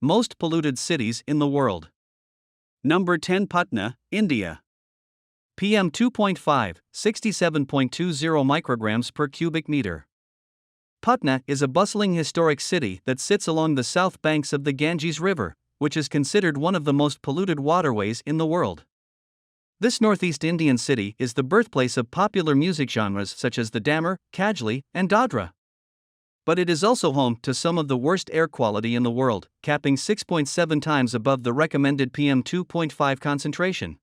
most polluted cities in the world. Number 10, Patna, India. PM 2.5, 67.20 micrograms per cubic meter. Patna is a bustling historic city that sits along the south banks of the Ganges River, which is considered one of the most polluted waterways in the world. This northeast Indian city is the birthplace of popular music genres such as the Damar, Kajli, and Dadra. But it is also home to some of the worst air quality in the world, capping 6.7 times above the recommended PM 2.5 concentration.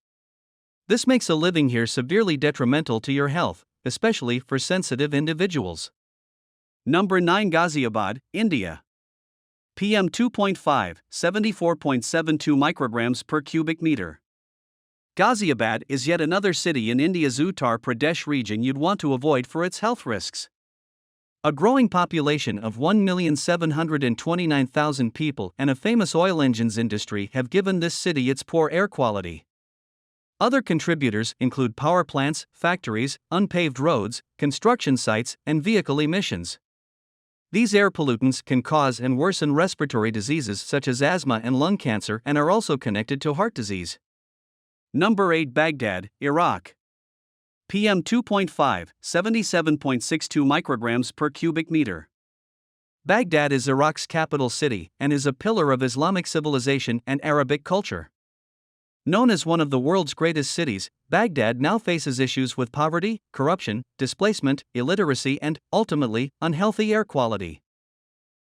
This makes a living here severely detrimental to your health, especially for sensitive individuals. Number 9, Ghaziabad, India. PM 2.5, 74.72 micrograms per cubic meter. Ghaziabad is yet another city in India's Uttar Pradesh region you'd want to avoid for its health risks. A growing population of 1,729,000 people and a famous oil engines industry have given this city its poor air quality. Other contributors include power plants, factories, unpaved roads, construction sites, and vehicle emissions. These air pollutants can cause and worsen respiratory diseases such as asthma and lung cancer and are also connected to heart disease. Number 8, Baghdad, Iraq. PM 2.5, 77.62 micrograms per cubic meter. Baghdad is Iraq's capital city and is a pillar of Islamic civilization and Arabic culture. Known as one of the world's greatest cities, Baghdad now faces issues with poverty, corruption, displacement, illiteracy, and, ultimately, unhealthy air quality.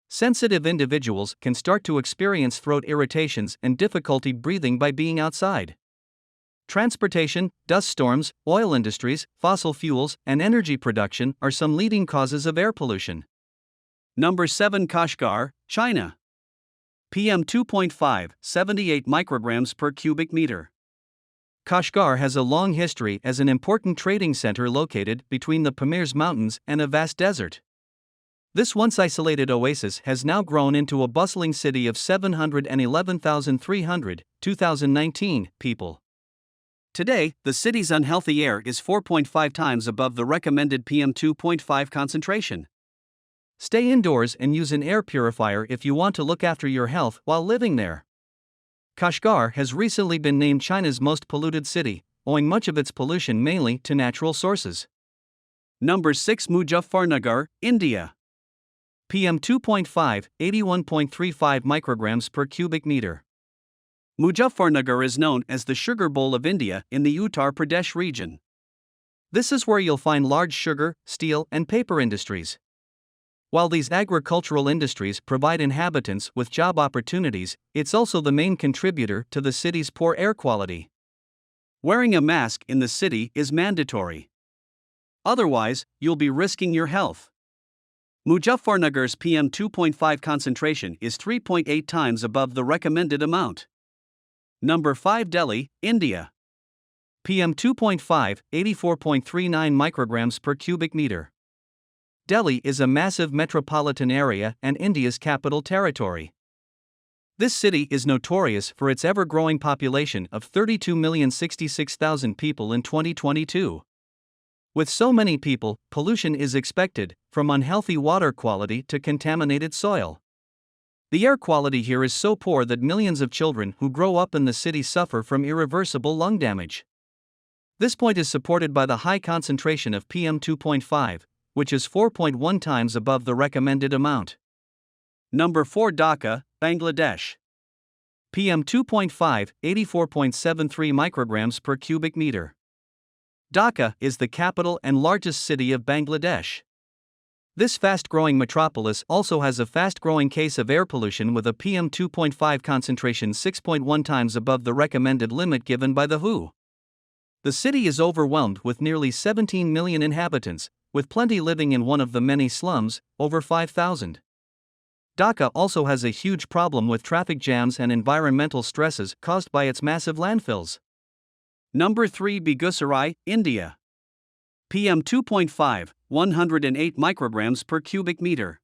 Sensitive individuals can start to experience throat irritations and difficulty breathing by being outside. Transportation, dust storms, oil industries, fossil fuels, and energy production are some leading causes of air pollution. Number 7, Kashgar, China. PM 2.5, 78 micrograms per cubic meter. Kashgar has a long history as an important trading center located between the Pamir's Mountains and a vast desert. This once isolated oasis has now grown into a bustling city of 711,300, 2019, people. Today, the city's unhealthy air is 4.5 times above the recommended PM 2.5 concentration. Stay indoors and use an air purifier if you want to look after your health while living there. Kashgar has recently been named China's most polluted city, owing much of its pollution mainly to natural sources. Number 6, Muzaffarnagar, India. PM 2.5, 81.35 micrograms per cubic meter. Muzaffarnagar is known as the Sugar Bowl of India in the Uttar Pradesh region. This is where you'll find large sugar, steel, and paper industries. While these agricultural industries provide inhabitants with job opportunities, it's also the main contributor to the city's poor air quality. Wearing a mask in the city is mandatory. Otherwise, you'll be risking your health. Muzaffarnagar's PM 2.5 concentration is 3.8 times above the recommended amount. Number 5, Delhi, India. PM 2.5, 84.39 micrograms per cubic meter. Delhi is a massive metropolitan area and India's capital territory. This city is notorious for its ever-growing population of 32,066,000 people in 2022. With so many people, pollution is expected, from unhealthy water quality to contaminated soil. The air quality here is so poor that millions of children who grow up in the city suffer from irreversible lung damage. This point is supported by the high concentration of PM 2.5, which is 4.1 times above the recommended amount. Number 4, Dhaka, Bangladesh. PM 2.5, 84.73 micrograms per cubic meter. Dhaka is the capital and largest city of Bangladesh. This fast-growing metropolis also has a fast-growing case of air pollution with a PM 2.5 concentration 6.1 times above the recommended limit given by the WHO. The city is overwhelmed with nearly 17 million inhabitants, with plenty living in one of the many slums, over 5,000. Dhaka also has a huge problem with traffic jams and environmental stresses caused by its massive landfills. Number 3, Begusarai, India. PM 2.5, 108 micrograms per cubic meter.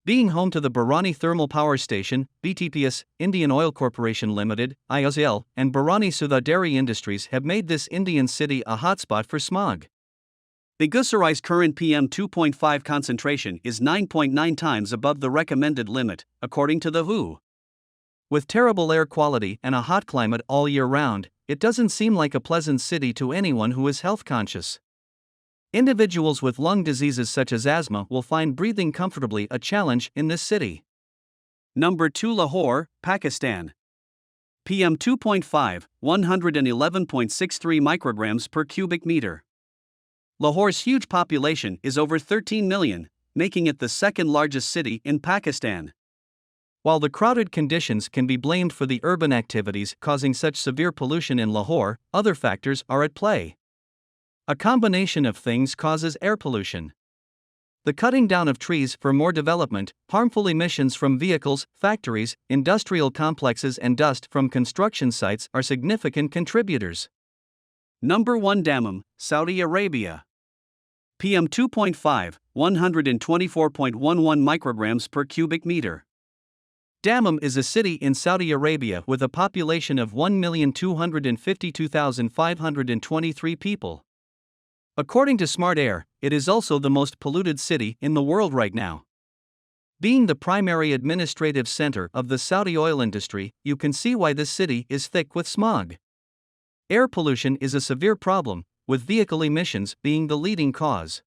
Being home to the Barani Thermal Power Station, BTPS, Indian Oil Corporation Limited, IOCL, and Barani Sudha Dairy Industries have made this Indian city a hotspot for smog. Begusarai's current PM 2.5 concentration is 9.9 times above the recommended limit, according to the WHO. With terrible air quality and a hot climate all year round, it doesn't seem like a pleasant city to anyone who is health conscious. Individuals with lung diseases such as asthma will find breathing comfortably a challenge in this city. Number 2, Lahore, Pakistan. PM 2.5, 111.63 micrograms per cubic meter. Lahore's huge population is over 13 million, making it the second largest city in Pakistan. While the crowded conditions can be blamed for the urban activities causing such severe pollution in Lahore, other factors are at play. A combination of things causes air pollution. The cutting down of trees for more development, harmful emissions from vehicles, factories, industrial complexes, and dust from construction sites are significant contributors. Number 1, Dammam, Saudi Arabia. PM 2.5, 124.11 micrograms per cubic meter. Dammam is a city in Saudi Arabia with a population of 1,252,523 people. According to Smart Air, it is also the most polluted city in the world right now. Being the primary administrative center of the Saudi oil industry, you can see why this city is thick with smog. Air pollution is a severe problem, with vehicle emissions being the leading cause.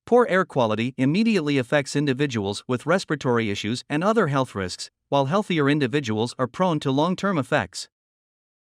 Poor air quality immediately affects individuals with respiratory issues and other health risks, while healthier individuals are prone to long-term effects.